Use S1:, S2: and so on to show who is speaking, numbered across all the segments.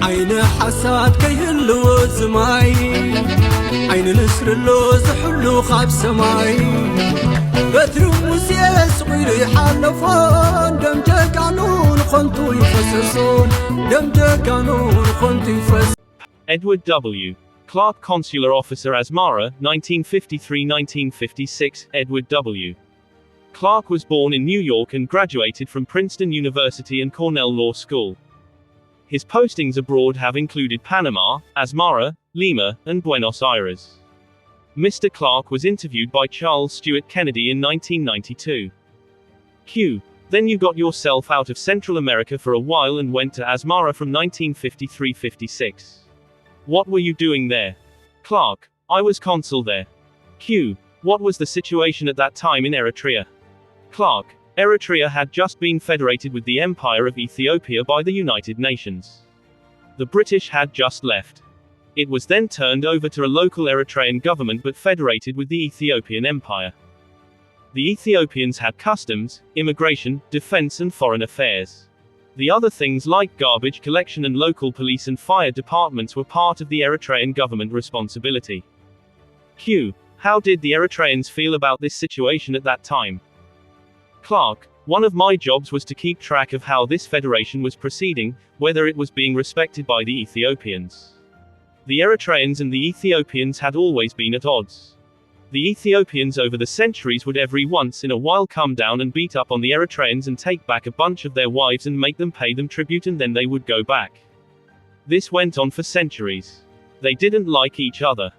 S1: عين حساد كيهلو زماي عين نسر اللوز حلو خاب سماي بتر موسيس غيري حلفون دمجة قانون خنتو يفسسون دمجة قانون خنتو يفسسون.
S2: Edward W. Clark, Consular Officer, Asmara, 1953-1956. Edward W. Clark was born in New York and graduated from Princeton University and Cornell Law School. His postings abroad have included Panama, Asmara, Lima, and Buenos Aires. Mr. Clark was interviewed by Charles Stewart Kennedy in 1992. Q. Then you got yourself out of Central America for a while and went to Asmara from 1953-56. What were you doing there? Clark. I was consul there. Q. What was the situation at that time in Eritrea? Clark. Eritrea had just been federated with the Empire of Ethiopia by the United Nations. The British had just left. It was then turned over to a local Eritrean government but federated with the Ethiopian Empire. The Ethiopians had customs, immigration, defense and foreign affairs. The other things like garbage collection and local police and fire departments were part of the Eritrean government responsibility. Q. How did the Eritreans feel about this situation at that time? Clark. One of my jobs was to keep track of how this federation was proceeding, whether it was being respected by the Ethiopians. The Eritreans and the Ethiopians had always been at odds. The Ethiopians over the centuries would every once in a while come down and beat up on the Eritreans and take back a bunch of their wives and make them pay them tribute and then they would go back. This went on for centuries. They didn't like each other.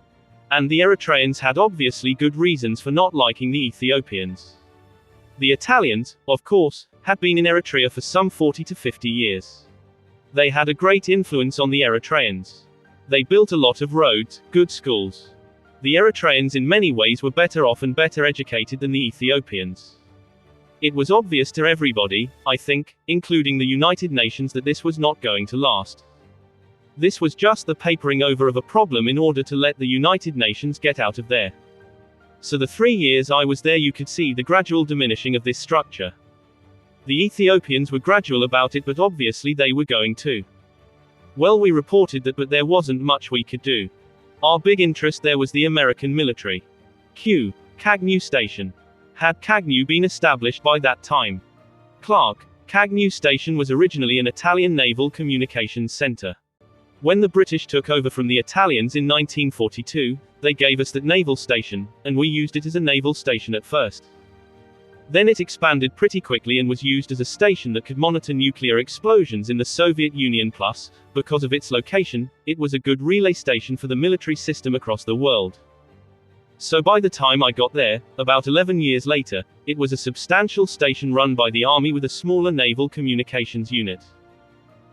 S2: And the Eritreans had obviously good reasons for not liking the Ethiopians. The Italians, of course, had been in Eritrea for some 40 to 50 years. They had a great influence on the Eritreans. They built a lot of roads, good schools. The Eritreans in many ways were better off and better educated than the Ethiopians. It was obvious to everybody, I think, including the United Nations, that this was not going to last. This was just the papering over of a problem in order to let the United Nations get out of there. So the 3 years I was there you could see the gradual diminishing of this structure. The Ethiopians were gradual about it but obviously they were going to. Well, we reported that but there wasn't much we could do. Our big interest there was the American military. Q. Kagnew Station. Had Kagnew been established by that time? Clark. Kagnew Station was originally an Italian naval communications center. When the British took over from the Italians in 1942, they gave us that naval station, and we used it as a naval station at first. Then it expanded pretty quickly and was used as a station that could monitor nuclear explosions in the Soviet Union. Plus, because of its location, it was a good relay station for the military system across the world. So by the time I got there, about 11 years later, it was a substantial station run by the Army with a smaller naval communications unit.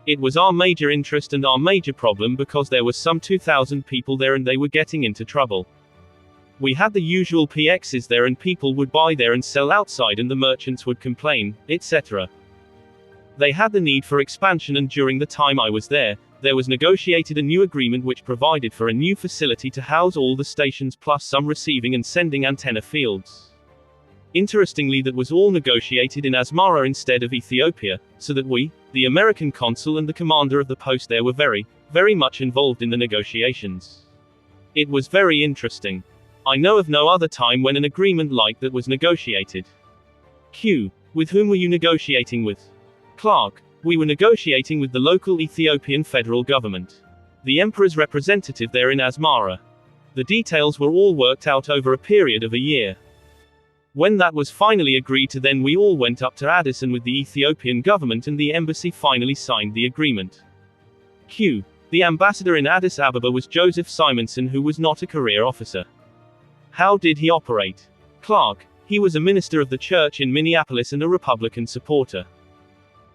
S2: It was our major interest and our major problem because there was some 2,000 people there and they were getting into trouble. We had the usual PXs there and people would buy there and sell outside and the merchants would complain, etc. They had the need for expansion and during the time I was there was negotiated a new agreement which provided for a new facility to house all the stations plus some receiving and sending antenna fields. Interestingly, that was all negotiated in Asmara instead of Ethiopia, so that we, the American consul and the commander of the post there were very, very much involved in the negotiations. It was very interesting. I know of no other time when an agreement like that was negotiated. Q. With whom were you negotiating with? Clark. We were negotiating with the local Ethiopian federal government. The emperor's representative there in Asmara. The details were all worked out over a period of a year. When that was finally agreed to, then we all went up to Addis and with the Ethiopian government and the embassy finally signed the agreement. Q. The ambassador in Addis Ababa was Joseph Simonson, who was not a career officer. How did he operate? Clark. He was a minister of the church in Minneapolis and a Republican supporter.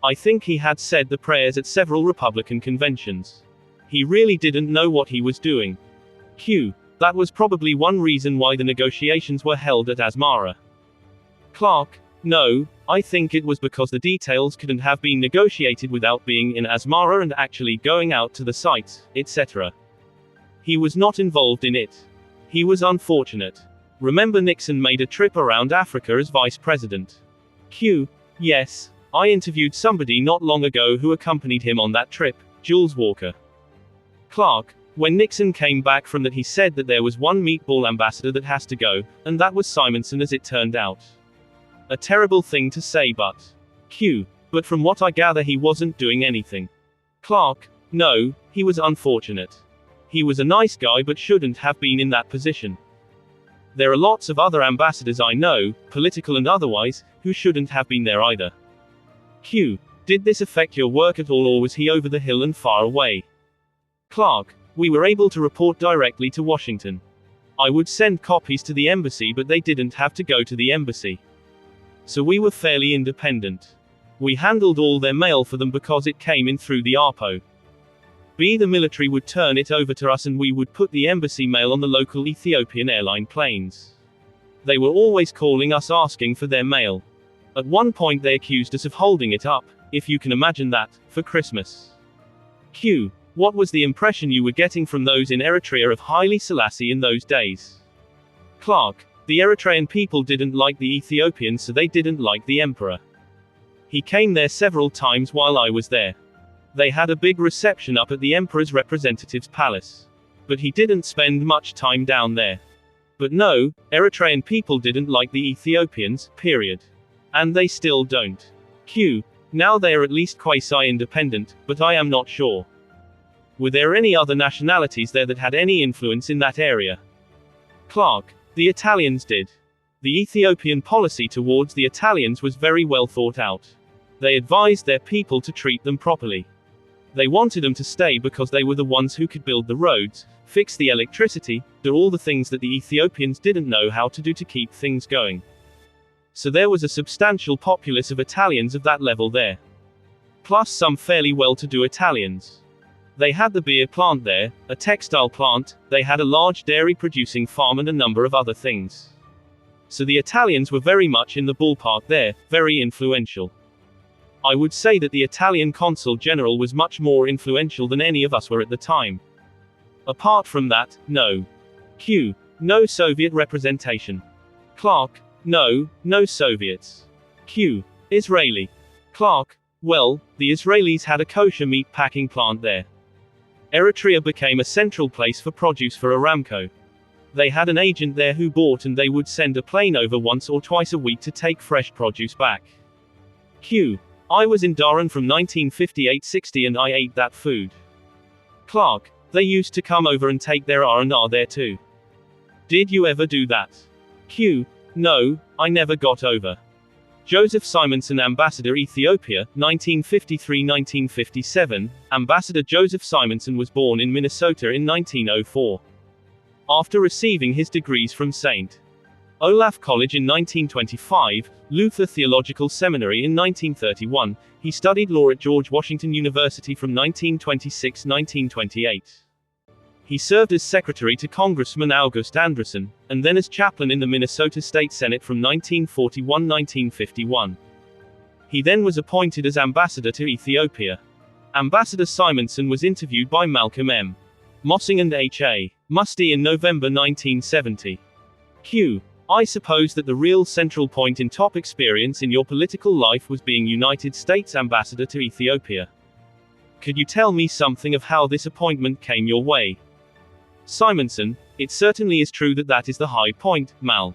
S2: I think he had said the prayers at several Republican conventions. He really didn't know what he was doing. Q. That was probably one reason why the negotiations were held at Asmara. Clark. No, I think it was because the details couldn't have been negotiated without being in Asmara and actually going out to the sites, etc. He was not involved in it. He was unfortunate. Remember Nixon made a trip around Africa as vice president? Q. Yes. I interviewed somebody not long ago who accompanied him on that trip, Jules Walker. Clark, when Nixon came back from that, he said that there was one meatball ambassador that has to go, and that was Simonson, as it turned out. A terrible thing to say, but Q. But from what I gather, he wasn't doing anything. Clark, no, he was unfortunate. He was a nice guy but shouldn't have been in that position. There are lots of other ambassadors I know, political and otherwise, who shouldn't have been there either. Q. Did this affect your work at all, or was he over the hill and far away? Clark. We were able to report directly to Washington. I would send copies to the embassy, but they didn't have to go to the embassy. So we were fairly independent. We handled all their mail for them because it came in through the ARPO. The military would turn it over to us and we would put the embassy mail on the local Ethiopian airline planes. They were always calling us asking for their mail. At one point they accused us of holding it up, if you can imagine that, for Christmas. Q. What was the impression you were getting from those in Eritrea of Haile Selassie in those days? Clark. The Eritrean people didn't like the Ethiopians, so they didn't like the emperor. He came there several times while I was there. They had a big reception up at the emperor's representative's palace. But he didn't spend much time down there. But no, Eritrean people didn't like the Ethiopians, period. And they still don't. Q. Now they are at least quasi-independent, but I am not sure. Were there any other nationalities there that had any influence in that area? Clark. The Italians did. The Ethiopian policy towards the Italians was very well thought out. They advised their people to treat them properly. They wanted them to stay because they were the ones who could build the roads, fix the electricity, do all the things that the Ethiopians didn't know how to do to keep things going. So there was a substantial populace of Italians of that level there. Plus some fairly well-to-do Italians. They had the beer plant there, a textile plant, they had a large dairy-producing farm and a number of other things. So the Italians were very much in the ballpark there, very influential. I would say that the Italian consul general was much more influential than any of us were at the time. Apart from that, no. Q. No Soviet representation. Clark. No, no Soviets. Q. Israeli. Clark. Well, the Israelis had a kosher meat packing plant there. Eritrea became a central place for produce for Aramco. They had an agent there who bought, and they would send a plane over once or twice a week to take fresh produce back. Q. I was in Dharan from 1958-60 and I ate that food. Clark. They used to come over and take their R&R there too. Did you ever do that? Q. No, I never got over. Joseph Simonson, Ambassador Ethiopia, 1953-1957. Ambassador Joseph Simonson was born in Minnesota in 1904. After receiving his degrees from St. Olaf College in 1925, Luther Theological Seminary in 1931, he studied law at George Washington University from 1926-1928. He served as secretary to Congressman August Andresen, and then as chaplain in the Minnesota State Senate from 1941-1951. He then was appointed as ambassador to Ethiopia. Ambassador Simonson was interviewed by Malcolm M. Mossing and H.A. Musty in November 1970. Q. I suppose that the real central point in top experience in your political life was being United States ambassador to Ethiopia. Could you tell me something of how this appointment came your way? Simonson. It certainly is true that that is the high point, Mal.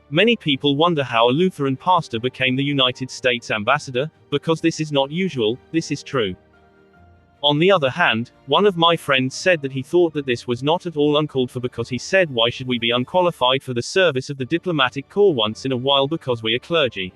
S2: Many people wonder how a Lutheran pastor became the United States ambassador, because this is not usual, this is true. On the other hand, one of my friends said that he thought that this was not at all uncalled for, because he said, why should we be unqualified for the service of the diplomatic corps once in a while because we are clergy?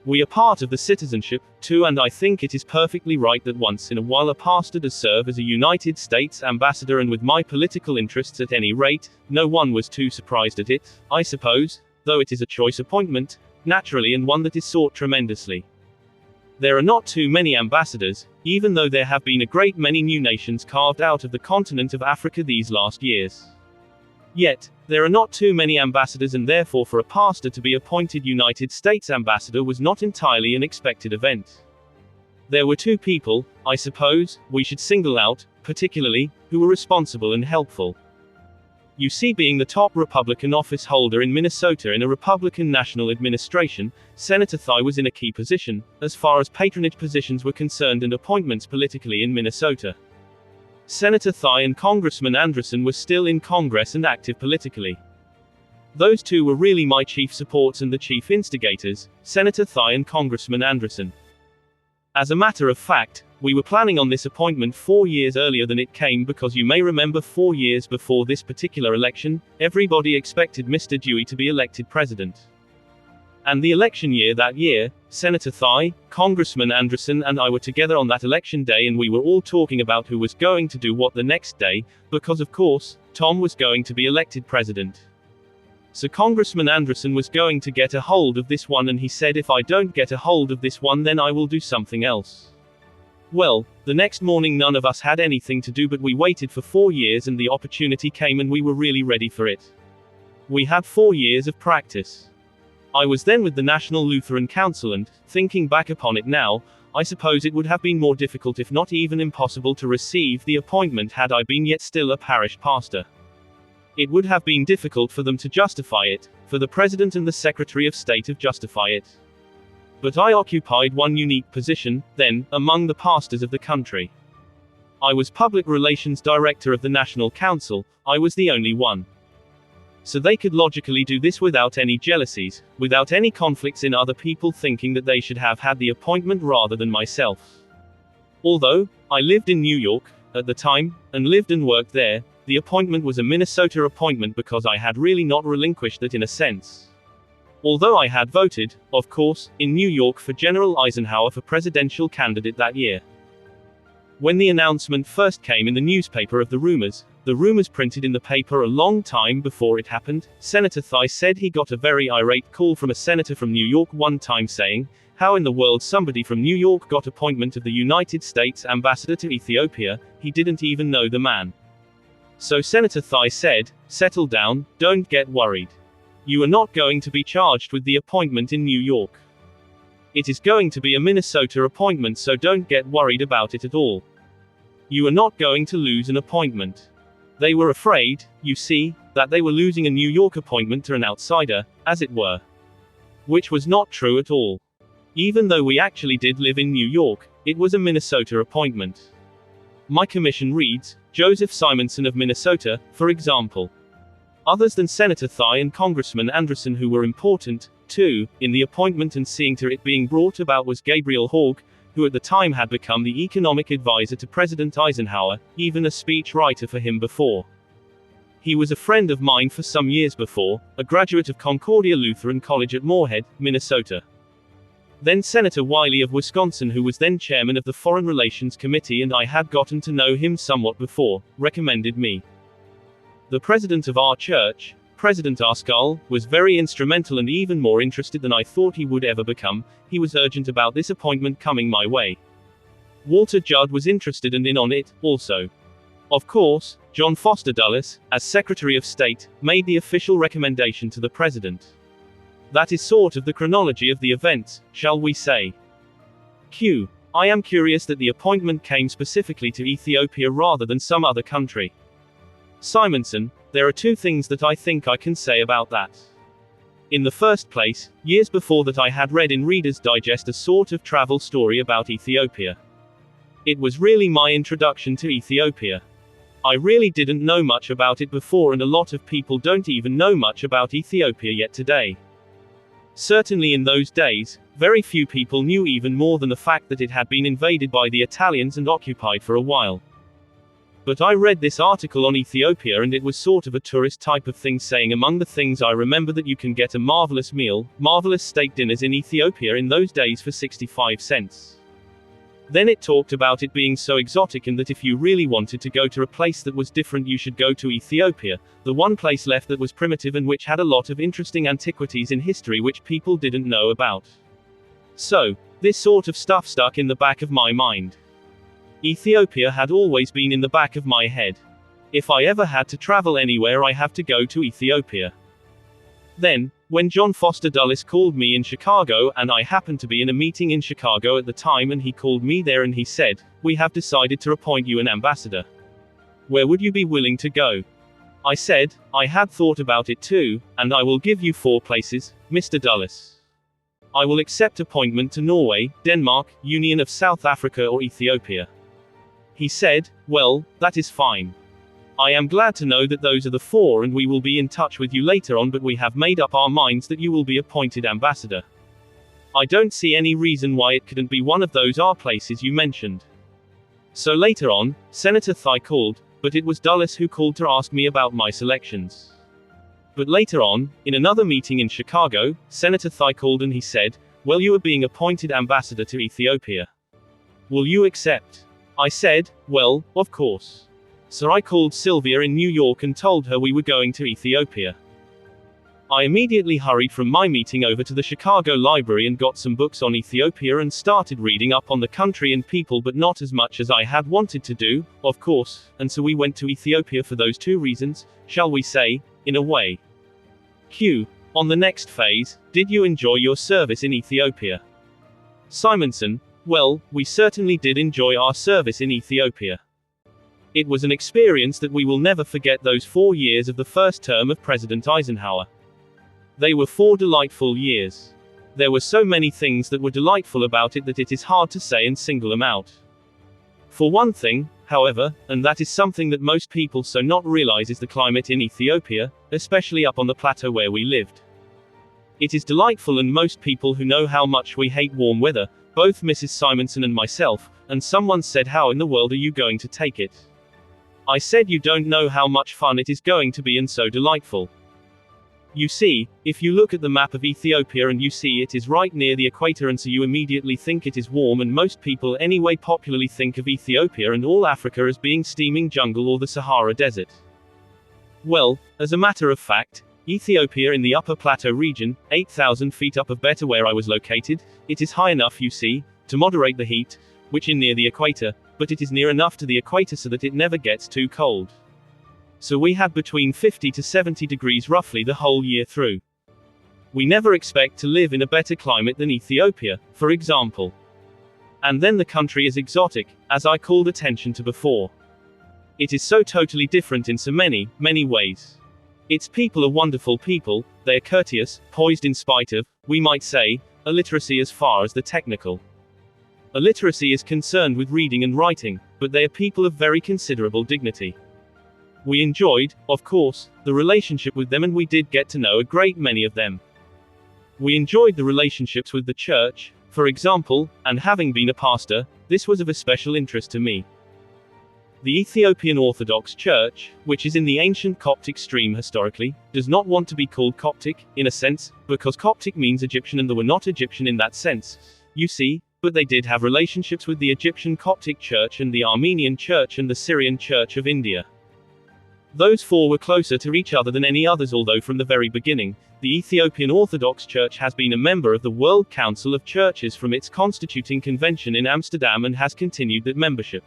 S2: We are part of the citizenship, too, and I think it is perfectly right that once in a while a pastor does serve as a United States ambassador, and with my political interests at any rate, no one was too surprised at it, I suppose, though it is a choice appointment, naturally, and one that is sought tremendously. There are not too many ambassadors, even though there have been a great many new nations carved out of the continent of Africa these last years. Yet, there are not too many ambassadors, and therefore for a pastor to be appointed United States ambassador was not entirely an expected event. There were two people, I suppose, we should single out, particularly, who were responsible and helpful. You see, being the top Republican office holder in Minnesota in a Republican national administration, Senator Thigh was in a key position, as far as patronage positions were concerned and appointments politically in Minnesota. Senator Thigh and Congressman Anderson were still in Congress and active politically. Those two were really my chief supports and the chief instigators, Senator Thigh and Congressman Anderson. As a matter of fact, we were planning on this appointment 4 years earlier than it came because you may remember 4 years before this particular election, everybody expected Mr. Dewey to be elected president. And the election year that year, Senator Thigh, Congressman Anderson and I were together on that election day and we were all talking about who was going to do what the next day, because of course, Tom was going to be elected president. So Congressman Anderson was going to get a hold of this one and he said, if I don't get a hold of this one then I will do something else. Well, the next morning none of us had anything to do but we waited for 4 years and the opportunity came and we were really ready for it. We had 4 years of practice. I was then with the National Lutheran Council and, thinking back upon it now, I suppose it would have been more difficult if not even impossible to receive the appointment had I been yet still a parish pastor. It would have been difficult for them to justify it, for the President and the Secretary of State to justify it. But I occupied one unique position, then, among the pastors of the country. I was Public Relations Director of the National Council, I was the only one. So they could logically do this without any jealousies, without any conflicts in other people thinking that they should have had the appointment rather than myself. Although, I lived in New York, at the time, and lived and worked there, the appointment was a Minnesota appointment because I had really not relinquished it in a sense. Although I had voted, of course, in New York for General Eisenhower for presidential candidate that year. When the announcement first came in the newspaper of the rumors printed in the paper a long time before it happened, Senator Thigh said he got a very irate call from a senator from New York one time saying, how in the world somebody from New York got appointment of the United States ambassador to Ethiopia, he didn't even know the man. So Senator Thigh said, settle down, don't get worried. You are not going to be charged with the appointment in New York. It is going to be a Minnesota appointment, so don't get worried about it at all. You are not going to lose an appointment. They were afraid, you see, that they were losing a New York appointment to an outsider, as it were. Which was not true at all. Even though we actually did live in New York, it was a Minnesota appointment. My commission reads, Joseph Simonson of Minnesota, for example. Others than Senator Thigh and Congressman Anderson who were important, too, in the appointment and seeing to it being brought about was Gabriel Hogg, who at the time had become the economic advisor to President Eisenhower, even a speech writer for him before. He was a friend of mine for some years before, a graduate of Concordia Lutheran College at Moorhead, Minnesota. Then Senator Wiley of Wisconsin, who was then chairman of the Foreign Relations Committee and I had gotten to know him somewhat before, recommended me. The president of our church, President Arskal, was very instrumental and even more interested than I thought he would ever become. He was urgent about this appointment coming my way. Walter Judd was interested and in on it, also. Of course, John Foster Dulles, as Secretary of State, made the official recommendation to the President. That is sort of the chronology of the events, shall we say. Q. I am curious that the appointment came specifically to Ethiopia rather than some other country. Simonson, there are two things that I think I can say about that. In the first place, years before that I had read in Reader's Digest a sort of travel story about Ethiopia. It was really my introduction to Ethiopia. I really didn't know much about it before and a lot of people don't even know much about Ethiopia yet today. Certainly in those days, very few people knew even more than the fact that it had been invaded by the Italians and occupied for a while. But I read this article on Ethiopia and it was sort of a tourist type of thing saying among the things I remember that you can get a marvelous meal, marvelous steak dinners in Ethiopia in those days for 65 cents. Then it talked about it being so exotic and that if you really wanted to go to a place that was different you should go to Ethiopia, the one place left that was primitive and which had a lot of interesting antiquities in history which people didn't know about. So, this sort of stuff stuck in the back of my mind. Ethiopia had always been in the back of my head. If I ever had to travel anywhere I have to go to Ethiopia. Then, when John Foster Dulles called me in Chicago and I happened to be in a meeting in Chicago at the time and he called me there and he said, we have decided to appoint you an ambassador. Where would you be willing to go? I said, I had thought about it too, and I will give you 4 places, Mr. Dulles. I will accept appointment to Norway, Denmark, Union of South Africa or Ethiopia. He said, well, that is fine. I am glad to know that those are the 4 and we will be in touch with you later on, but we have made up our minds that you will be appointed ambassador. I don't see any reason why it couldn't be one of those places you mentioned. So later on, Senator Thai called, but it was Dulles who called to ask me about my selections. But later on, in another meeting in Chicago, Senator Thai called and he said, well, you are being appointed ambassador to Ethiopia. Will you accept? I said, well, of course. So I called Sylvia in New York and told her we were going to Ethiopia. I immediately hurried from my meeting over to the Chicago library and got some books on Ethiopia and started reading up on the country and people, but not as much as I had wanted to do, of course, and so we went to Ethiopia for those 2 reasons, shall we say, in a way. Q. On the next phase, did you enjoy your service in Ethiopia? Simonson, well, we certainly did enjoy our service in Ethiopia. It was an experience that we will never forget, those 4 years of the first term of President Eisenhower. They were 4 delightful years. There were so many things that were delightful about it that it is hard to say and single them out. For one thing, however, and that is something that most people so not realize, is the climate in Ethiopia, especially up on the plateau where we lived. It is delightful, and most people who know how much we hate warm weather, both Mrs. Simonson and myself, and someone said, how in the world are you going to take it? I said, you don't know how much fun it is going to be and so delightful. You see, if you look at the map of Ethiopia and you see it is right near the equator, and so you immediately think it is warm, and most people anyway popularly think of Ethiopia and all Africa as being steaming jungle or the Sahara Desert. Well, as a matter of fact, Ethiopia in the upper plateau region, 8,000 feet up of better where I was located, it is high enough, you see, to moderate the heat, which is near the equator, but it is near enough to the equator so that it never gets too cold. So we had between 50 to 70 degrees roughly the whole year through. We never expect to live in a better climate than Ethiopia, for example. And then the country is exotic, as I called attention to before. It is so totally different in so many, many ways. Its people are wonderful people, they are courteous, poised in spite of, we might say, illiteracy as far as the technical. Illiteracy is concerned with reading and writing, but they are people of very considerable dignity. We enjoyed, of course, the relationship with them, and we did get to know a great many of them. We enjoyed the relationships with the church, for example, and having been a pastor, this was of a special interest to me. The Ethiopian Orthodox Church, which is in the ancient Coptic stream historically, does not want to be called Coptic, in a sense, because Coptic means Egyptian and they were not Egyptian in that sense, you see, but they did have relationships with the Egyptian Coptic Church and the Armenian Church and the Syrian Church of India. Those 4 were closer to each other than any others, although from the very beginning, the Ethiopian Orthodox Church has been a member of the World Council of Churches from its constituting convention in Amsterdam and has continued that membership.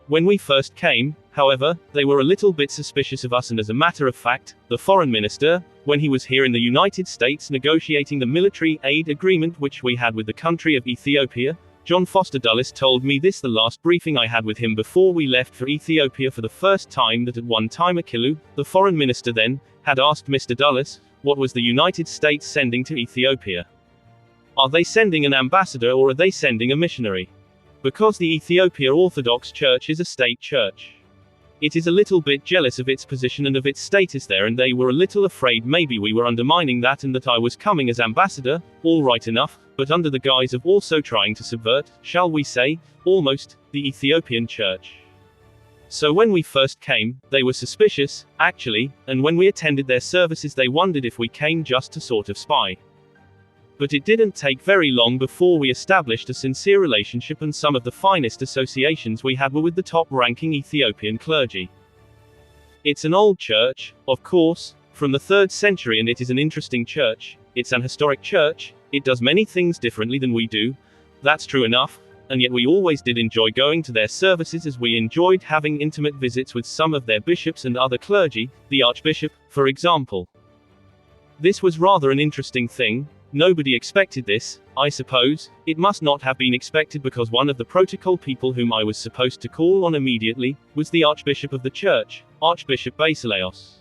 S2: When we first came, however, they were a little bit suspicious of us, and as a matter of fact, the foreign minister, when he was here in the United States negotiating the military aid agreement which we had with the country of Ethiopia, John Foster Dulles told me this the last briefing I had with him before we left for Ethiopia for the first time, that at one time Akilu, the foreign minister then, had asked Mr. Dulles, what was the United States sending to Ethiopia? Are they sending an ambassador or are they sending a missionary? Because the Ethiopia Orthodox Church is a state church. It is a little bit jealous of its position and of its status there, and they were a little afraid maybe we were undermining that and that I was coming as ambassador, all right enough, but under the guise of also trying to subvert, shall we say, almost, the Ethiopian church. So when we first came, they were suspicious, actually, and when we attended their services they wondered if we came just to sort of spy. But it didn't take very long before we established a sincere relationship, and some of the finest associations we had were with the top-ranking Ethiopian clergy. It's an old church, of course, from the 3rd century, and it is an interesting church. It's an historic church. It does many things differently than we do. That's true enough, and yet we always did enjoy going to their services, as we enjoyed having intimate visits with some of their bishops and other clergy, the archbishop, for example. This was rather an interesting thing. Nobody expected this, I suppose. It must not have been expected, because one of the protocol people whom I was supposed to call on immediately was the archbishop of the church, Archbishop Basileos.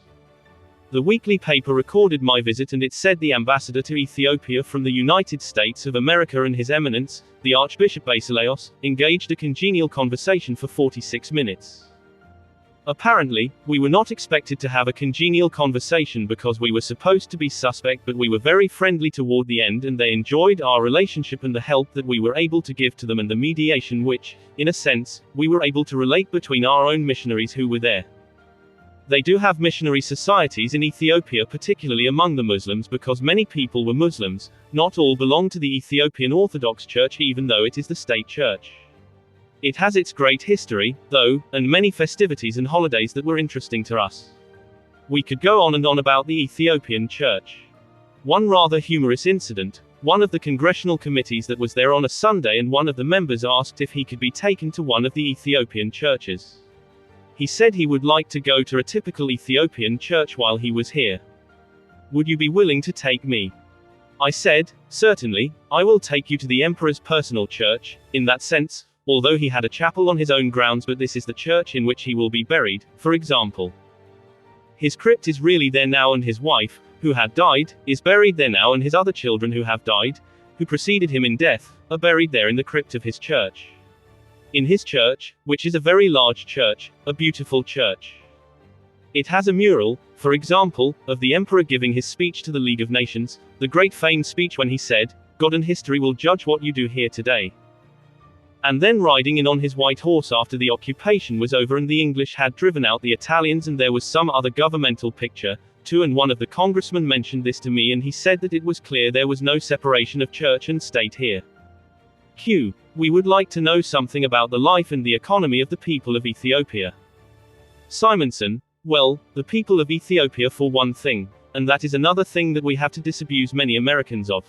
S2: The weekly paper recorded my visit, and it said the ambassador to Ethiopia from the United States of America and His Eminence, the Archbishop Basileos, engaged a congenial conversation for 46 minutes. Apparently, we were not expected to have a congenial conversation because we were supposed to be suspect, but we were very friendly toward the end, and they enjoyed our relationship and the help that we were able to give to them and the mediation which, in a sense, we were able to relate between our own missionaries who were there. They do have missionary societies in Ethiopia, particularly among the Muslims, because many people were Muslims. Not all belong to the Ethiopian Orthodox Church, even though it is the state church. It has its great history, though, and many festivities and holidays that were interesting to us. We could go on and on about the Ethiopian church. One rather humorous incident: one of the congressional committees that was there on a Sunday, and one of the members asked if he could be taken to one of the Ethiopian churches. He said he would like to go to a typical Ethiopian church while he was here. Would you be willing to take me? I said, certainly, I will take you to the emperor's personal church, in that sense, although he had a chapel on his own grounds, but this is the church in which he will be buried, for example. His crypt is really there now, and his wife, who had died, is buried there now, and his other children who have died, who preceded him in death, are buried there in the crypt of his church. In his church, which is a very large church, a beautiful church. It has a mural, for example, of the emperor giving his speech to the League of Nations, the great famed speech when he said, "God and history will judge what you do here today." And then riding in on his white horse after the occupation was over and the English had driven out the Italians, and there was some other governmental picture, too, and one of the congressmen mentioned this to me, and he said that it was clear there was no separation of church and state here. Q. We would like to know something about the life and the economy of the people of Ethiopia. Simonson. Well, the people of Ethiopia for one thing, and that is another thing that we have to disabuse many Americans of.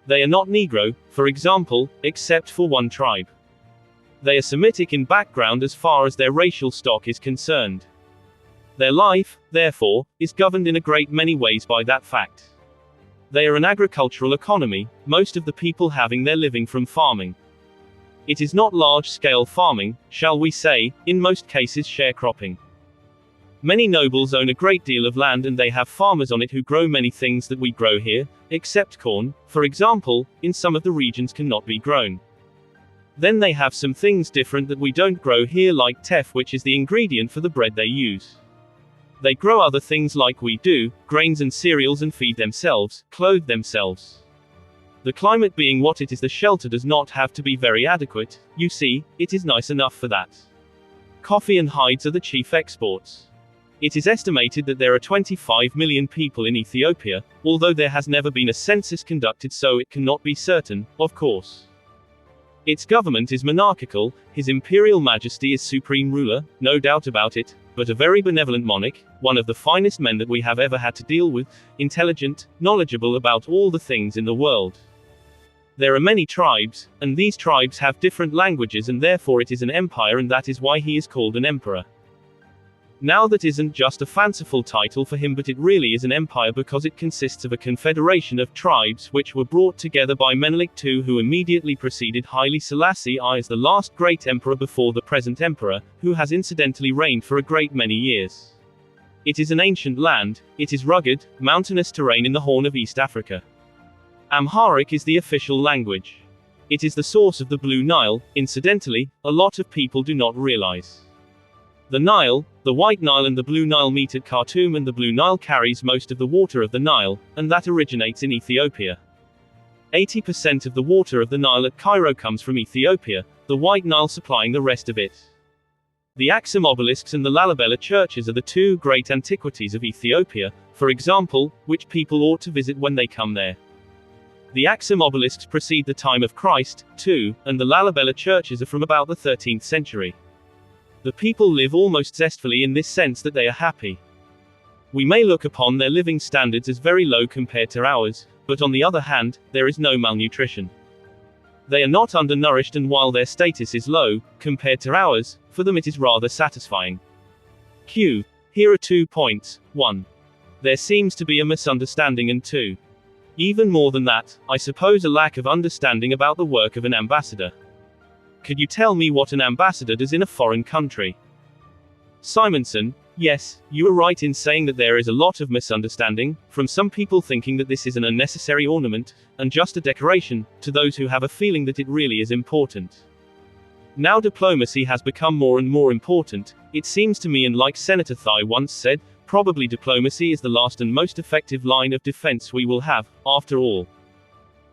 S2: They are not Negro, for example, except for one tribe. They are Semitic in background as far as their racial stock is concerned. Their life, therefore, is governed in a great many ways by that fact. They are an agricultural economy, most of the people having their living from farming. It is not large-scale farming, shall we say, in most cases sharecropping. Many nobles own a great deal of land, and they have farmers on it who grow many things that we grow here, except corn, for example, in some of the regions cannot be grown. Then they have some things different that we don't grow here, like teff, which is the ingredient for the bread they use. They grow other things like we do, grains and cereals, and feed themselves, clothe themselves. The climate being what it is, the shelter does not have to be very adequate, you see, it is nice enough for that. Coffee and hides are the chief exports. It is estimated that there are 25 million people in Ethiopia, although there has never been a census conducted, so it cannot be certain, of course. Its government is monarchical, His Imperial Majesty is supreme ruler, no doubt about it, but a very benevolent monarch, one of the finest men that we have ever had to deal with, intelligent, knowledgeable about all the things in the world. There are many tribes, and these tribes have different languages, and therefore it is an empire, and that is why he is called an emperor. Now that isn't just a fanciful title for him, but it really is an empire because it consists of a confederation of tribes which were brought together by Menelik II, who immediately preceded Haile Selassie I as the last great emperor before the present emperor, who has incidentally reigned for a great many years. It is an ancient land, it is rugged, mountainous terrain in the Horn of East Africa. Amharic is the official language. It is the source of the Blue Nile, incidentally, a lot of people do not realize. The Nile, the White Nile and the Blue Nile meet at Khartoum, and the Blue Nile carries most of the water of the Nile, and that originates in Ethiopia. 80% of the water of the Nile at Cairo comes from Ethiopia, the White Nile supplying the rest of it. The Axum obelisks and the Lalibela churches are the two great antiquities of Ethiopia, for example, which people ought to visit when they come there. The Axum obelisks precede the time of Christ, too, and the Lalibela churches are from about the 13th century. The people live almost zestfully in this sense that they are happy. We may look upon their living standards as very low compared to ours, but on the other hand, there is no malnutrition. They are not undernourished, and while their status is low, compared to ours, for them it is rather satisfying. Q. Here are 2 points. 1. There seems to be a misunderstanding, and 2. Even more than that, I suppose a lack of understanding about the work of an ambassador. Could you tell me what an ambassador does in a foreign country? Simonson. Yes, you are right in saying that there is a lot of misunderstanding, from some people thinking that this is an unnecessary ornament, and just a decoration, to those who have a feeling that it really is important. Now diplomacy has become more and more important, it seems to me, and like Senator Thai once said, probably diplomacy is the last and most effective line of defense we will have, after all.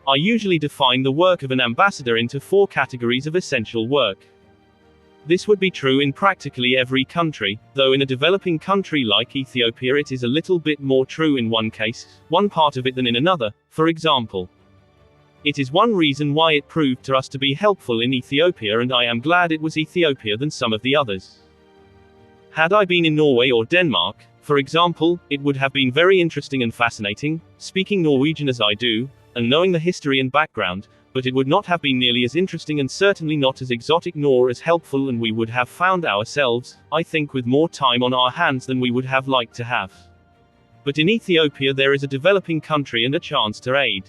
S2: I usually define the work of an ambassador into 4 categories of essential work. This would be true in practically every country, though in a developing country like Ethiopia it is a little bit more true in one case, one part of it than in another, for example. It is one reason why it proved to us to be helpful in Ethiopia, and I am glad it was Ethiopia than some of the others. Had I been in Norway or Denmark, for example, it would have been very interesting and fascinating, speaking Norwegian as I do, and knowing the history and background, but it would not have been nearly as interesting and certainly not as exotic nor as helpful, and we would have found ourselves, I think, with more time on our hands than we would have liked to have. But in Ethiopia there is a developing country and a chance to aid.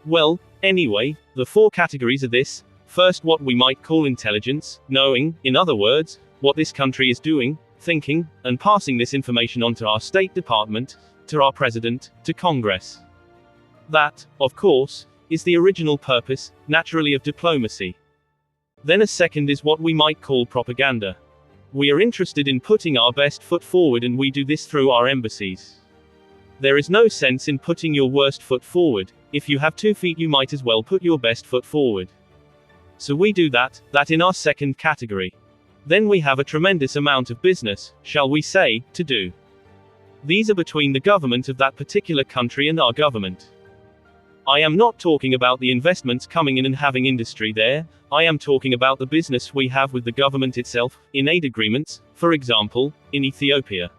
S2: Well, anyway, the 4 categories are this: first, what we might call intelligence, knowing, in other words, what this country is doing, thinking, and passing this information on to our State Department, to our President, to Congress. That, of course, is the original purpose, naturally, of diplomacy. Then a second is what we might call propaganda. We are interested in putting our best foot forward, and we do this through our embassies. There is no sense in putting your worst foot forward. If you have 2 feet you might as well put your best foot forward. So we do that in our second category. Then we have a tremendous amount of business, shall we say, to do. These are between the government of that particular country and our government. I am not talking about the investments coming in and having industry there, I am talking about the business we have with the government itself, in aid agreements, for example, in Ethiopia.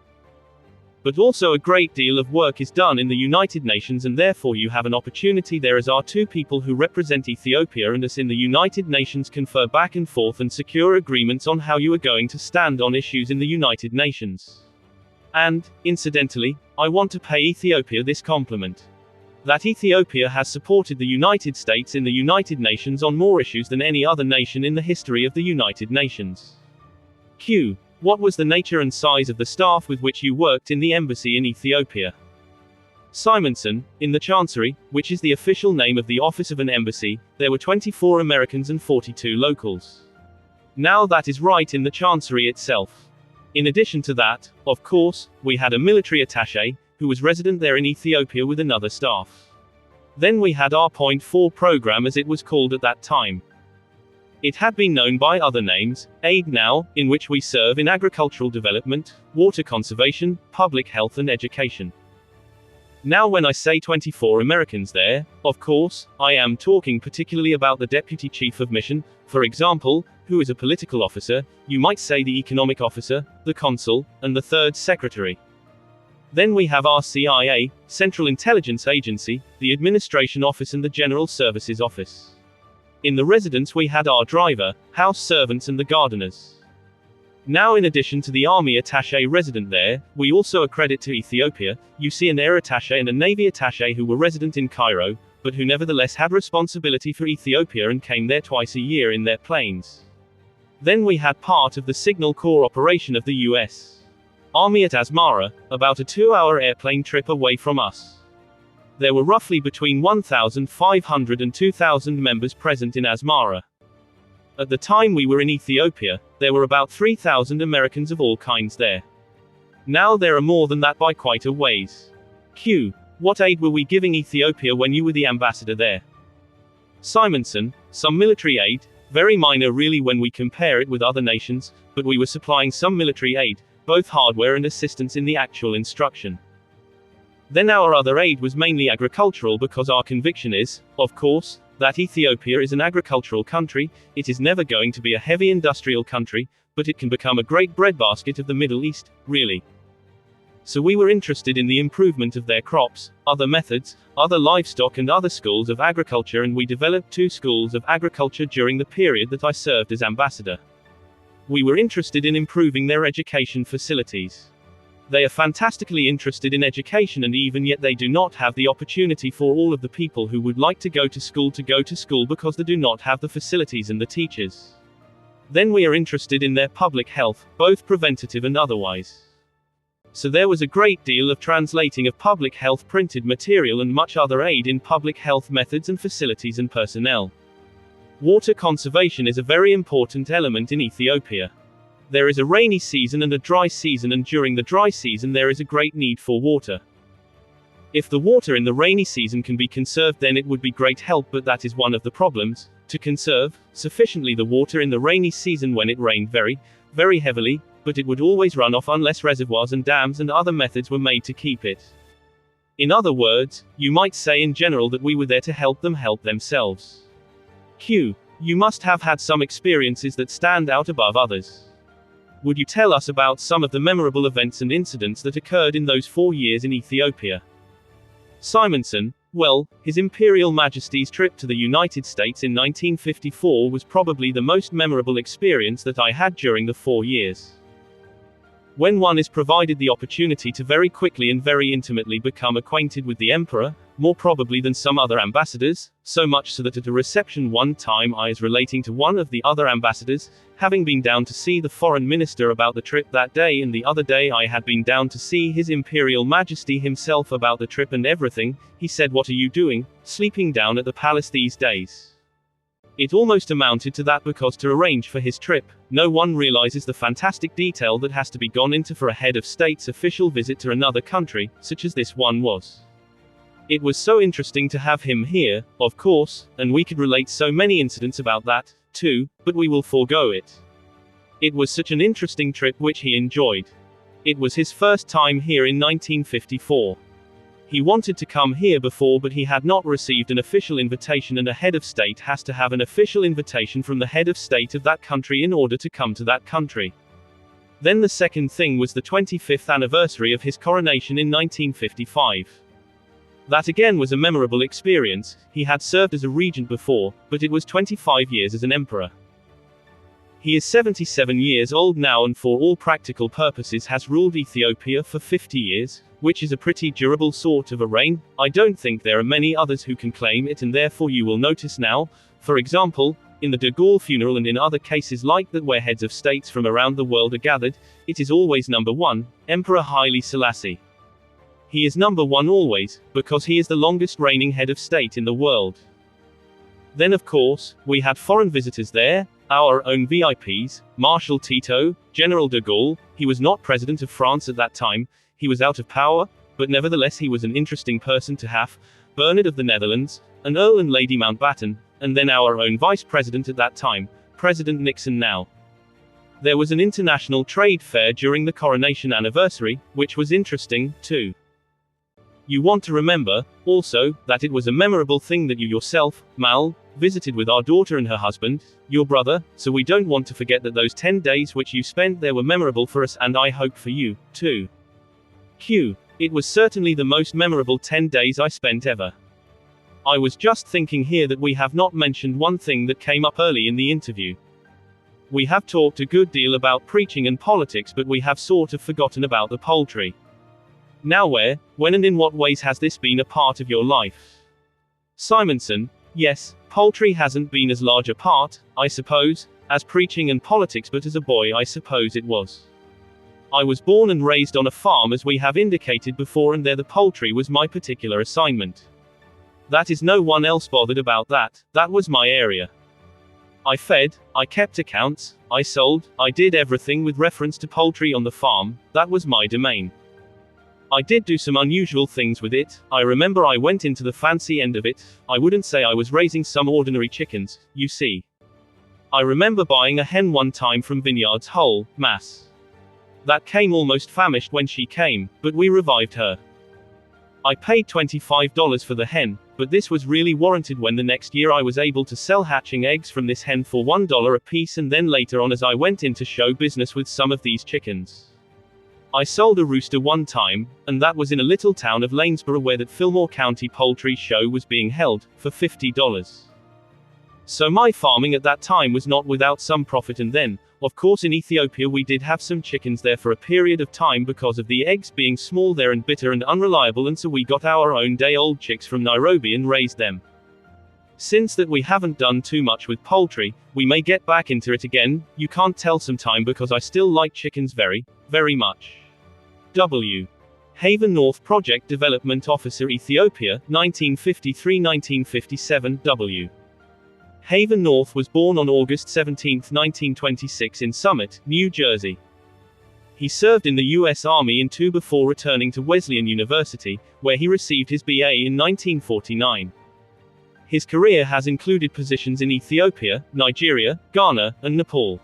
S2: But also a great deal of work is done in the United Nations, and therefore you have an opportunity there as our 2 people who represent Ethiopia and us in the United Nations confer back and forth and secure agreements on how you are going to stand on issues in the United Nations. And, incidentally, I want to pay Ethiopia this compliment. That Ethiopia has supported the United States in the United Nations on more issues than any other nation in the history of the United Nations. Q. What was the nature and size of the staff with which you worked in the embassy in Ethiopia? Simonson, in the Chancery, which is the official name of the office of an embassy, there were 24 Americans and 42 locals. Now that is right in the Chancery itself. In addition to that, of course, we had a military attaché, who was resident there in Ethiopia with another staff. Then we had our Point 4 program, as it was called at that time. It had been known by other names, AID now, in which we serve in agricultural development, water conservation, public health and education. Now when I say 24 Americans there, of course, I am talking particularly about the Deputy Chief of Mission, for example, who is a political officer, you might say the economic officer, the consul, and the 3rd secretary. Then we have our CIA, Central Intelligence Agency, the Administration Office and the General Services Office. In the residence we had our driver, house servants and the gardeners. Now in addition to the Army attaché resident there, we also accredit to Ethiopia, you see an Air attaché and a Navy attaché who were resident in Cairo, but who nevertheless had responsibility for Ethiopia and came there twice a year in their planes. Then we had part of the Signal Corps operation of the U.S. Army at Asmara, about a 2-hour airplane trip away from us. There were roughly between 1,500 and 2,000 members present in Asmara. At the time we were in Ethiopia, there were about 3,000 Americans of all kinds there. Now there are more than that by quite a ways. Q. What aid were we giving Ethiopia when you were the ambassador there? Simonson, some military aid, very minor really when we compare it with other nations, but we were supplying some military aid, both hardware and assistance in the actual instruction. Then our other aid was mainly agricultural, because our conviction is, of course, that Ethiopia is an agricultural country, it is never going to be a heavy industrial country, but it can become a great breadbasket of the Middle East, really. So we were interested in the improvement of their crops, other methods, other livestock and other schools of agriculture, and we developed 2 schools of agriculture during the period that I served as ambassador. We were interested in improving their education facilities. They are fantastically interested in education, and even yet they do not have the opportunity for all of the people who would like to go to school because they do not have the facilities and the teachers. Then we are interested in their public health, both preventative and otherwise. So there was a great deal of translating of public health printed material and much other aid in public health methods and facilities and personnel. Water conservation is a very important element in Ethiopia. There is a rainy season and a dry season, and during the dry season there is a great need for water. If the water in the rainy season can be conserved, then it would be great help, but that is one of the problems, to conserve sufficiently the water in the rainy season when it rained very, very heavily, but it would always run off unless reservoirs and dams and other methods were made to keep it. In other words, you might say in general that we were there to help them help themselves. Q. You must have had some experiences that stand out above others. Would you tell us about some of the memorable events and incidents that occurred in those 4 years in Ethiopia? Simonson. Well, His Imperial Majesty's trip to the United States in 1954 was probably the most memorable experience that I had during the 4 years. When one is provided the opportunity to very quickly and very intimately become acquainted with the emperor, more probably than some other ambassadors, so much so that at a reception one time I was relating to one of the other ambassadors, having been down to see the foreign minister about the trip that day, and the other day I had been down to see His Imperial Majesty himself about the trip and everything, he said, "What are you doing, sleeping down at the palace these days?" It almost amounted to that, because to arrange for his trip, no one realizes the fantastic detail that has to be gone into for a head of state's official visit to another country, such as this one was. It was so interesting to have him here, of course, and we could relate so many incidents about that, too, but we will forego it. It was such an interesting trip which he enjoyed. It was his first time here in 1954. He wanted to come here before, but he had not received an official invitation, and a head of state has to have an official invitation from the head of state of that country in order to come to that country. Then the second thing was the 25th anniversary of his coronation in 1955. That again was a memorable experience. He had served as a regent before, but it was 25 years as an emperor. He is 77 years old now, and for all practical purposes has ruled Ethiopia for 50 years, which is a pretty durable sort of a reign. I don't think there are many others who can claim it, and therefore you will notice now, for example, in the de Gaulle funeral and in other cases like that where heads of states from around the world are gathered, it is always number 1, Emperor Haile Selassie. He is number 1 always, because he is the longest reigning head of state in the world. Then of course, we had foreign visitors there, our own VIPs, Marshal Tito, General de Gaulle. He was not president of France at that time, he was out of power, but nevertheless he was an interesting person to have, Bernard of the Netherlands, an Earl and Lady Mountbatten, and then our own vice president at that time, President Nixon now. There was an international trade fair during the coronation anniversary, which was interesting, too. You want to remember, also, that it was a memorable thing that you yourself, Mal, visited with our daughter and her husband, your brother, so we don't want to forget that those 10 days which you spent there were memorable for us, and I hope for you, too. Q. It was certainly the most memorable 10 days I spent ever. I was just thinking here that we have not mentioned one thing that came up early in the interview. We have talked a good deal about preaching and politics, but we have sort of forgotten about the poultry. Now where, when and in what ways has this been a part of your life? Simonson. Yes, poultry hasn't been as large a part, I suppose, as preaching and politics, but as a boy I suppose it was. I was born and raised on a farm, as we have indicated before, and there the poultry was my particular assignment. That is, no one else bothered about that, that was my area. I fed, I kept accounts, I sold, I did everything with reference to poultry on the farm, that was my domain. I did do some unusual things with it. I remember I went into the fancy end of it. I wouldn't say I was raising some ordinary chickens, you see. I remember buying a hen one time from Vineyards whole, mass. That came almost famished when she came, but we revived her. I paid $25 for the hen, but this was really warranted when the next year I was able to sell hatching eggs from this hen for $1 a piece, and then later on as I went into show business with some of these chickens. I sold a rooster one time, and that was in a little town of Lanesborough where that Fillmore County Poultry Show was being held, for $50. So my farming at that time was not without some profit, and then, of course in Ethiopia we did have some chickens there for a period of time because of the eggs being small there and bitter and unreliable, and so we got our own day-old chicks from Nairobi and raised them. Since that we haven't done too much with poultry, we may get back into it again, you can't tell sometime because I still like chickens very, very much. W. Haven North Project Development Officer Ethiopia, 1953-1957, W. Haven North was born on August 17, 1926 in Summit, New Jersey. He served in the U.S. Army in II before returning to Wesleyan University, where he received his BA in 1949. His career has included positions in Ethiopia, Nigeria, Ghana, and Nepal.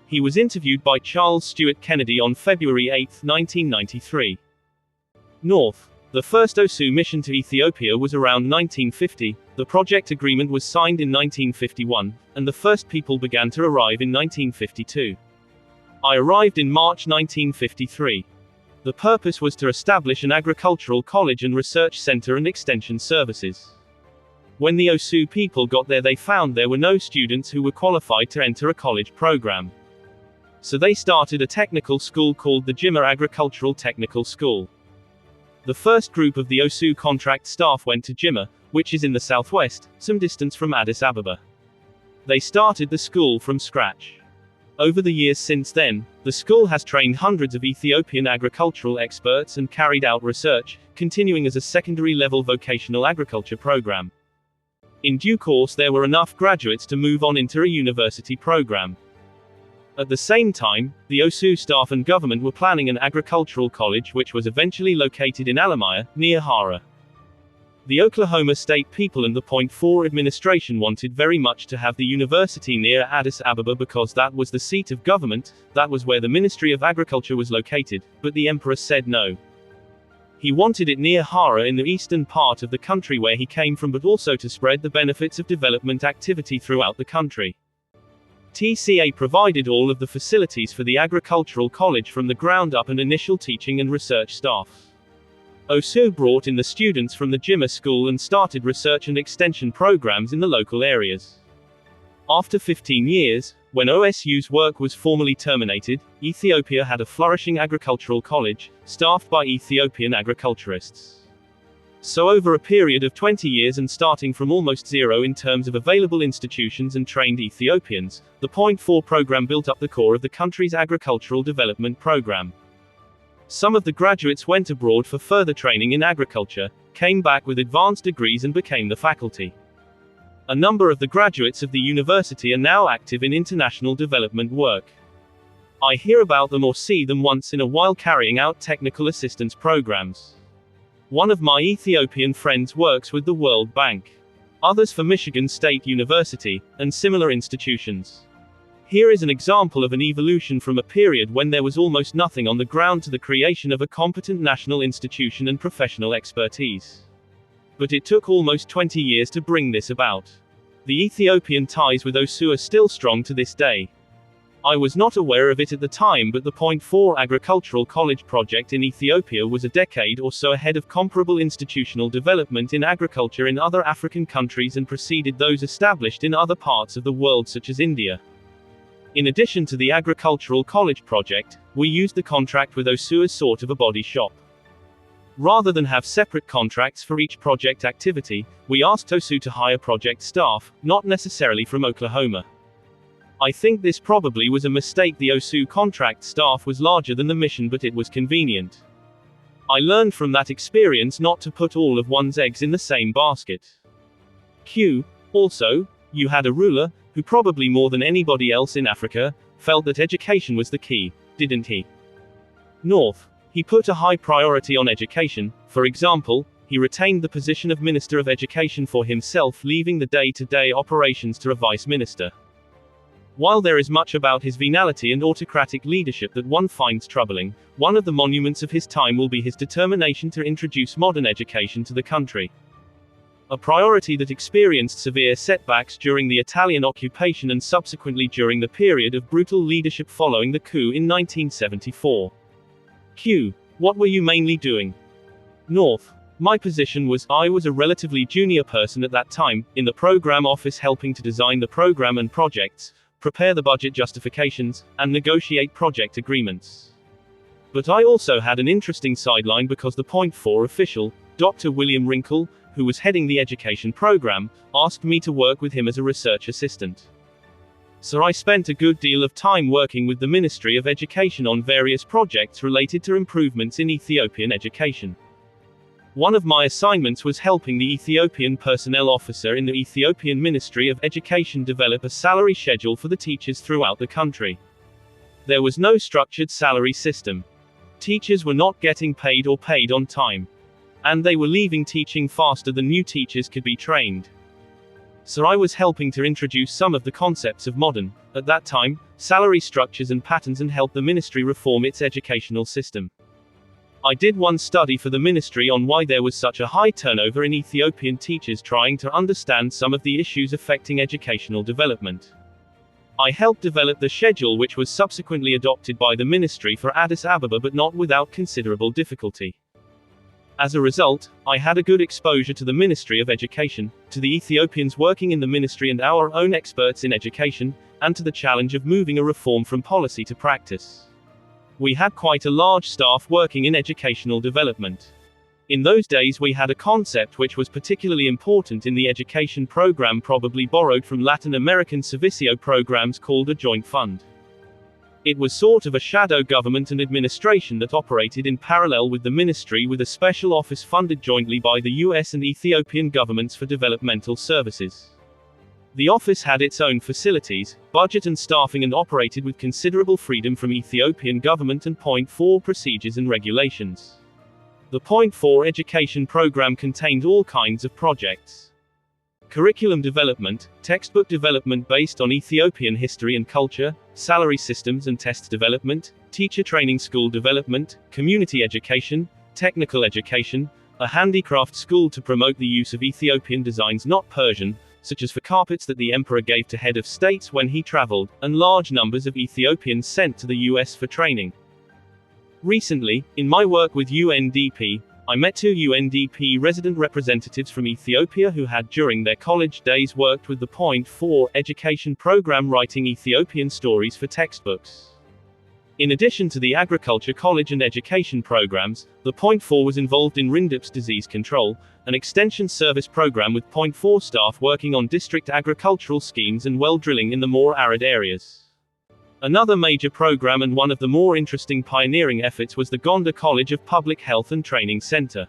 S2: He was interviewed by Charles Stewart Kennedy on February 8, 1993. North. The first OSU mission to Ethiopia was around 1950, the project agreement was signed in 1951, and the first people began to arrive in 1952. I arrived in March 1953. The purpose was to establish an agricultural college and research center and extension services. When the OSU people got there, they found there were no students who were qualified to enter a college program. So they started a technical school called the Jimma Agricultural Technical School. The first group of the OSU contract staff went to Jimma, which is in the southwest, some distance from Addis Ababa. They started the school from scratch. Over the years since then, the school has trained hundreds of Ethiopian agricultural experts and carried out research, continuing as a secondary level vocational agriculture program. In due course, there were enough graduates to move on into a university program. At the same time, the OSU staff and government were planning an agricultural college which was eventually located in Alamaya, near Hara. The Oklahoma State people and the Point 4 administration wanted very much to have the university near Addis Ababa because that was the seat of government, that was where the Ministry of Agriculture was located, but the emperor said no. He wanted it near Hara in the eastern part of the country where he came from, but also to spread the benefits of development activity throughout the country. TCA provided all of the facilities for the agricultural college from the ground up and initial teaching and research staff. OSU brought in the students from the Jimma school and started research and extension programs in the local areas. After 15 years, when OSU's work was formally terminated, Ethiopia had a flourishing agricultural college, staffed by Ethiopian agriculturists. So over a period of 20 years and starting from almost zero in terms of available institutions and trained Ethiopians, the Point 4 program built up the core of the country's agricultural development program. Some of the graduates went abroad for further training in agriculture, came back with advanced degrees and became the faculty. A number of the graduates of the university are now active in international development work. I hear about them or see them once in a while carrying out technical assistance programs. One of my Ethiopian friends works with the World Bank. Others for Michigan State University, and similar institutions. Here is an example of an evolution from a period when there was almost nothing on the ground to the creation of a competent national institution and professional expertise. But it took almost 20 years to bring this about. The Ethiopian ties with OSU are still strong to this day. I was not aware of it at the time, but the Point 4 Agricultural College project in Ethiopia was a decade or so ahead of comparable institutional development in agriculture in other African countries and preceded those established in other parts of the world such as India. In addition to the Agricultural College project, we used the contract with OSU as sort of a body shop. Rather than have separate contracts for each project activity, we asked OSU to hire project staff, not necessarily from Oklahoma. I think this probably was a mistake. The OSU contract staff was larger than the mission, but it was convenient. I learned from that experience not to put all of one's eggs in the same basket. Q. Also, you had a ruler, who probably more than anybody else in Africa, felt that education was the key, didn't he? North. He put a high priority on education. For example, he retained the position of Minister of Education for himself, leaving the day-to-day operations to a vice minister. While there is much about his venality and autocratic leadership that one finds troubling, one of the monuments of his time will be his determination to introduce modern education to the country. A priority that experienced severe setbacks during the Italian occupation and subsequently during the period of brutal leadership following the coup in 1974. Q. What were you mainly doing? North. My position was, I was a relatively junior person at that time, in the program office helping to design the program and projects, prepare the budget justifications, and negotiate project agreements. But I also had an interesting sideline because the Point 4 official, Dr. William Wrinkle, who was heading the education program, asked me to work with him as a research assistant. So I spent a good deal of time working with the Ministry of Education on various projects related to improvements in Ethiopian education. One of my assignments was helping the Ethiopian personnel officer in the Ethiopian Ministry of Education develop a salary schedule for the teachers throughout the country. There was no structured salary system. Teachers were not getting paid or paid on time. And they were leaving teaching faster than new teachers could be trained. So I was helping to introduce some of the concepts of modern, at that time, salary structures and patterns and help the ministry reform its educational system. I did one study for the ministry on why there was such a high turnover in Ethiopian teachers, trying to understand some of the issues affecting educational development. I helped develop the schedule, which was subsequently adopted by the ministry for Addis Ababa, but not without considerable difficulty. As a result, I had a good exposure to the Ministry of Education, to the Ethiopians working in the ministry and our own experts in education, and to the challenge of moving a reform from policy to practice. We had quite a large staff working in educational development. In those days we had a concept which was particularly important in the education program, probably borrowed from Latin American Servicio programs, called a joint fund. It was sort of a shadow government and administration that operated in parallel with the ministry, with a special office funded jointly by the US and Ethiopian governments for developmental services. The office had its own facilities, budget and staffing, and operated with considerable freedom from Ethiopian government and Point 4 procedures and regulations. The Point 4 education program contained all kinds of projects. Curriculum development, textbook development based on Ethiopian history and culture, salary systems and tests development, teacher training, school development, community education, technical education, a handicraft school to promote the use of Ethiopian designs, not Persian, such as for carpets that the emperor gave to head of states when he traveled, and large numbers of Ethiopians sent to the US for training. Recently, in my work with UNDP, I met two UNDP resident representatives from Ethiopia who had during their college days worked with the Point 4 education program, writing Ethiopian stories for textbooks. In addition to the agriculture college and education programs, the Point 4 was involved in Rindip's disease control, an extension service program with Point 4 staff working on district agricultural schemes and well drilling in the more arid areas. Another major program and one of the more interesting pioneering efforts was the Gonda College of Public Health and Training Center.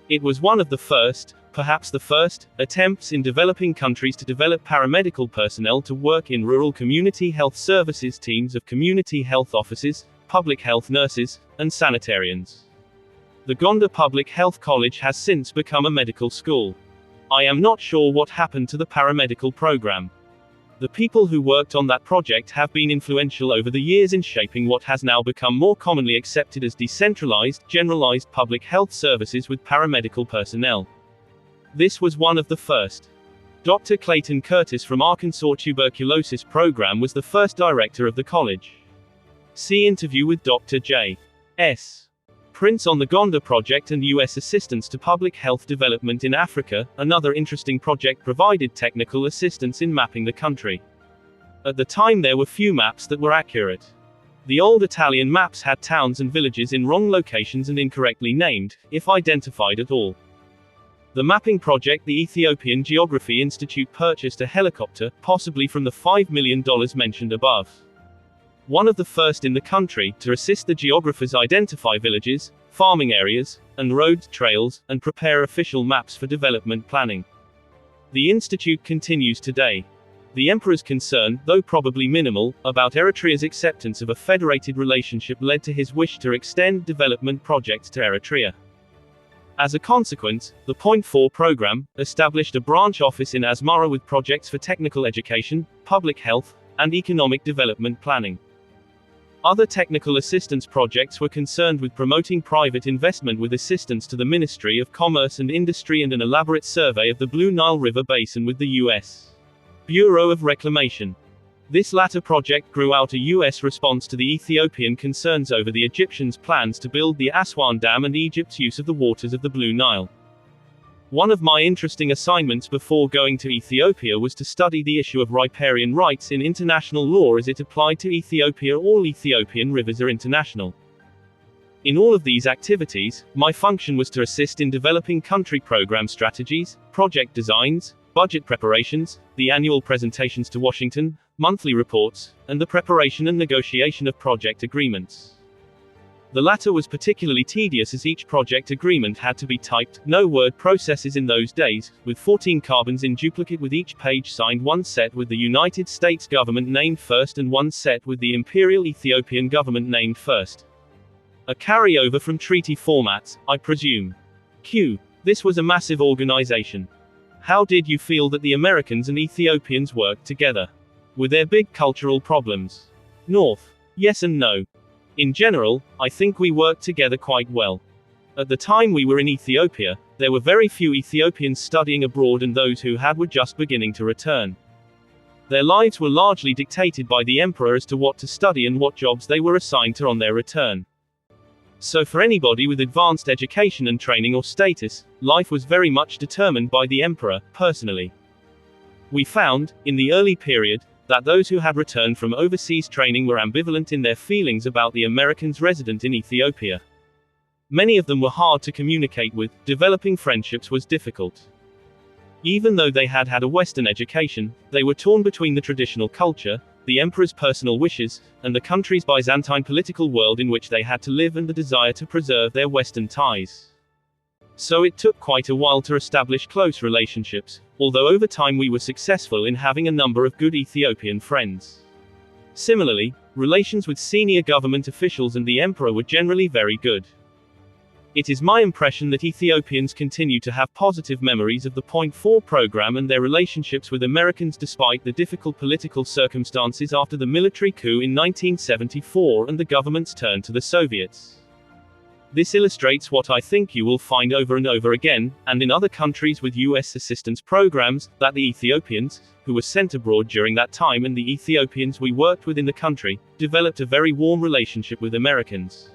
S2: It was one of the first, perhaps the first, attempts in developing countries to develop paramedical personnel to work in rural community health services teams of community health officers, public health nurses, and sanitarians. The Gonda Public Health College has since become a medical school. I am not sure what happened to the paramedical program. The people who worked on that project have been influential over the years in shaping what has now become more commonly accepted as decentralized, generalized public health services with paramedical personnel. This was one of the first. Dr. Clayton Curtis from Arkansas Tuberculosis Program was the first director of the college. See interview with Dr. J. S. Prince on the Gonda project and U.S. assistance to public health development in Africa. Another interesting project provided technical assistance in mapping the country. At the time there were few maps that were accurate. The old Italian maps had towns and villages in wrong locations and incorrectly named, if identified at all. The mapping project, the Ethiopian Geography Institute purchased a helicopter, possibly from the $5 million mentioned above. One of the first in the country, to assist the geographers identify villages, farming areas, and roads, trails, and prepare official maps for development planning. The institute continues today. The emperor's concern, though probably minimal, about Eritrea's acceptance of a federated relationship led to his wish to extend development projects to Eritrea. As a consequence, the Point 4 program established a branch office in Asmara with projects for technical education, public health, and economic development planning. Other technical assistance projects were concerned with promoting private investment with assistance to the Ministry of Commerce and Industry and an elaborate survey of the Blue Nile River Basin with the U.S. Bureau of Reclamation. This latter project grew out a U.S. response to the Ethiopian concerns over the Egyptians' plans to build the Aswan Dam and Egypt's use of the waters of the Blue Nile. One of my interesting assignments before going to Ethiopia was to study the issue of riparian rights in international law as it applied to Ethiopia. All Ethiopian rivers are international. In all of these activities, my function was to assist in developing country program strategies, project designs, budget preparations, the annual presentations to Washington, monthly reports, and the preparation and negotiation of project agreements. The latter was particularly tedious as each project agreement had to be typed, no word processes in those days, with 14 carbons in duplicate with each page signed, one set with the United States government named first and one set with the Imperial Ethiopian government named first. A carryover from treaty formats, I presume. Q. This was a massive organization. How did you feel that the Americans and Ethiopians worked together? Were there big cultural problems? North. Yes and no. In general, I think we worked together quite well. At the time we were in Ethiopia, there were very few Ethiopians studying abroad and those who had were just beginning to return. Their lives were largely dictated by the emperor as to what to study and what jobs they were assigned to on their return. So for anybody with advanced education and training or status, life was very much determined by the emperor, personally. We found, in the early period, that those who had returned from overseas training were ambivalent in their feelings about the Americans resident in Ethiopia. Many of them were hard to communicate with, developing friendships was difficult. Even though they had had a Western education, they were torn between the traditional culture, the emperor's personal wishes, and the country's Byzantine political world in which they had to live and the desire to preserve their Western ties. So it took quite a while to establish close relationships, although over time we were successful in having a number of good Ethiopian friends. Similarly, relations with senior government officials and the emperor were generally very good. It is my impression that Ethiopians continue to have positive memories of the Point 4 program and their relationships with Americans despite the difficult political circumstances after the military coup in 1974 and the government's turn to the Soviets. This illustrates what I think you will find over and over again, and in other countries with US assistance programs, that the Ethiopians, who were sent abroad during that time and the Ethiopians we worked with in the country, developed a very warm relationship with Americans.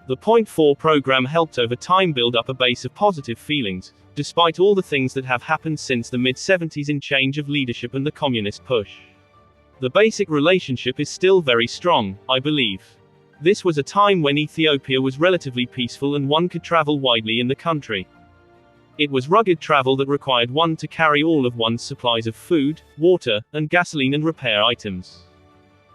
S2: The Point 4 program helped over time build up a base of positive feelings, despite all the things that have happened since the mid-70s in change of leadership and the communist push. The basic relationship is still very strong, I believe. This was a time when Ethiopia was relatively peaceful and one could travel widely in the country. It was rugged travel that required one to carry all of one's supplies of food, water, and gasoline and repair items.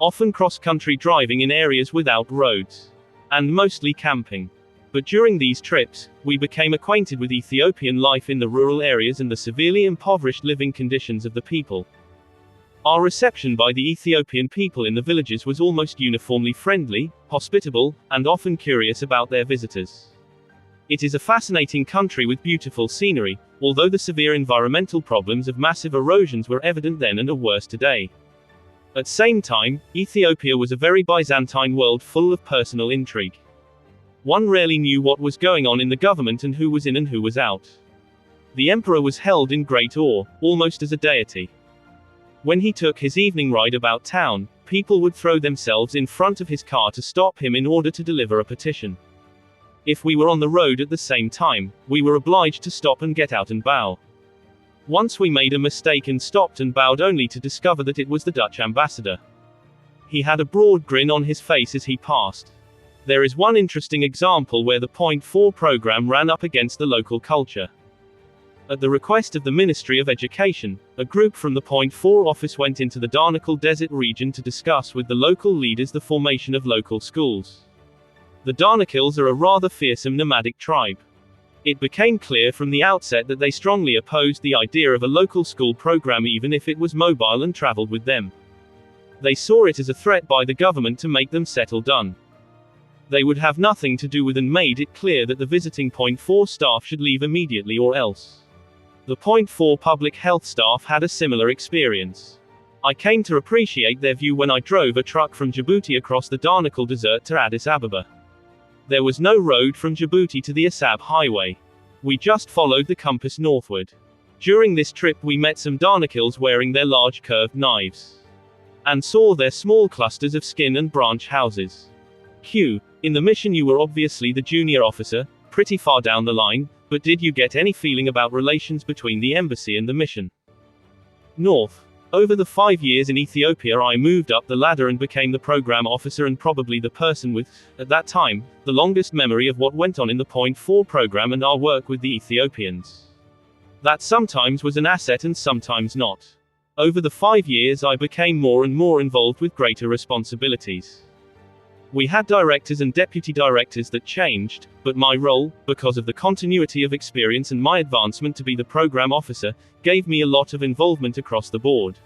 S2: Often cross-country driving in areas without roads. And mostly camping. But during these trips, we became acquainted with Ethiopian life in the rural areas and the severely impoverished living conditions of the people. Our reception by the Ethiopian people in the villages was almost uniformly friendly, hospitable, and often curious about their visitors. It is a fascinating country with beautiful scenery, although the severe environmental problems of massive erosions were evident then and are worse today. At same time, Ethiopia was a very Byzantine world full of personal intrigue. One rarely knew what was going on in the government and who was in and who was out. The emperor was held in great awe, almost as a deity. When he took his evening ride about town, people would throw themselves in front of his car to stop him in order to deliver a petition. If we were on the road at the same time, we were obliged to stop and get out and bow. Once we made a mistake and stopped and bowed only to discover that it was the Dutch ambassador. He had a broad grin on his face as he passed. There is one interesting example where the Point 4 program ran up against the local culture. At the request of the Ministry of Education, a group from the Point 4 office went into the Darnakal Desert region to discuss with the local leaders the formation of local schools. The Darnakals are a rather fearsome nomadic tribe. It became clear from the outset that they strongly opposed the idea of a local school program even if it was mobile and traveled with them. They saw it as a threat by the government to make them settle down. They would have nothing to do with and made it clear that the visiting Point 4 staff should leave immediately or else. The Point 4 public health staff had a similar experience. I came to appreciate their view when I drove a truck from Djibouti across the Darnakal Desert to Addis Ababa. There was no road from Djibouti to the Assab Highway. We just followed the compass northward. During this trip we met some Darnakals wearing their large curved knives. And saw their small clusters of skin and branch houses. Q. In the mission you were obviously the junior officer, pretty far down the line, but did you get any feeling about relations between the embassy and the mission? North. Over the 5 years in Ethiopia, I moved up the ladder and became the program officer and probably the person with, at that time, the longest memory of what went on in the Point 4 program and our work with the Ethiopians. That sometimes was an asset and sometimes not. Over the 5 years, I became more and more involved with greater responsibilities. We had directors and deputy directors that changed, but my role, because of the continuity of experience and my advancement to be the program officer, gave me a lot of involvement across the board.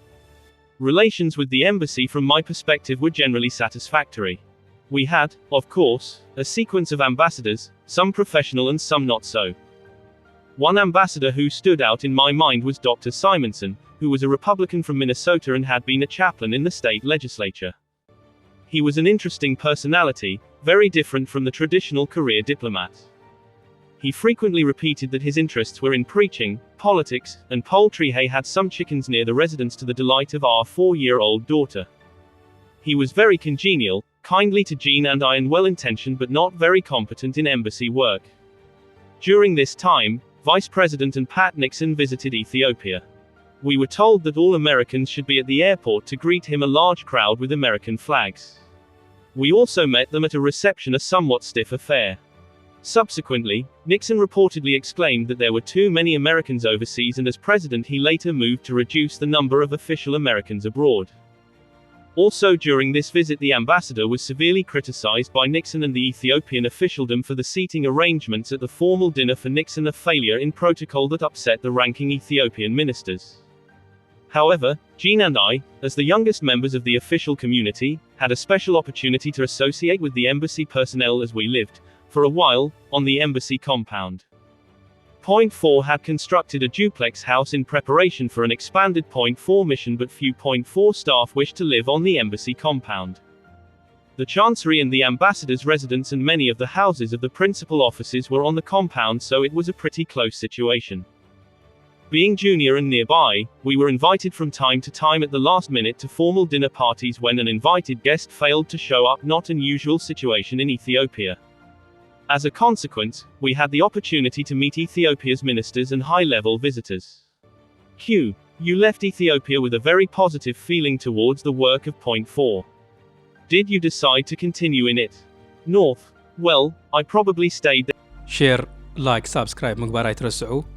S2: Relations with the embassy from my perspective were generally satisfactory. We had, of course, a sequence of ambassadors, some professional and some not so. One ambassador who stood out in my mind was Dr. Simonson, who was a Republican from Minnesota and had been a chaplain in the state legislature. He was an interesting personality, very different from the traditional career diplomat. He frequently repeated that his interests were in preaching, politics, and poultry. He had some chickens near the residence to the delight of our 4-year-old daughter. He was very congenial, kindly to Jean and I, and well-intentioned but not very competent in embassy work. During this time, Vice President and Pat Nixon visited Ethiopia. We were told that all Americans should be at the airport to greet him, a large crowd with American flags. We also met them at a reception, a somewhat stiff affair. Subsequently, Nixon reportedly exclaimed that there were too many Americans overseas, and as president he later moved to reduce the number of official Americans abroad. Also during this visit, the ambassador was severely criticized by Nixon and the Ethiopian officialdom for the seating arrangements at the formal dinner for Nixon, a failure in protocol that upset the ranking Ethiopian ministers. However, Jean and I, as the youngest members of the official community, had a special opportunity to associate with the embassy personnel as we lived, for a while, on the embassy compound. Point 4 had constructed a duplex house in preparation for an expanded Point 4 mission, but few Point 4 staff wished to live on the embassy compound. The Chancery and the ambassador's residence and many of the houses of the principal offices were on the compound, so it was a pretty close situation. Being junior and nearby, we were invited from time to time at the last minute to formal dinner parties when an invited guest failed to show up, not an unusual situation in Ethiopia. As a consequence, we had the opportunity to meet Ethiopia's ministers and high-level visitors. Q. You left Ethiopia with a very positive feeling towards the work of Point 4. Did you decide to continue in it? North. Well, I probably stayed there.
S3: Share, like, subscribe, ምግባር አይትረስዑ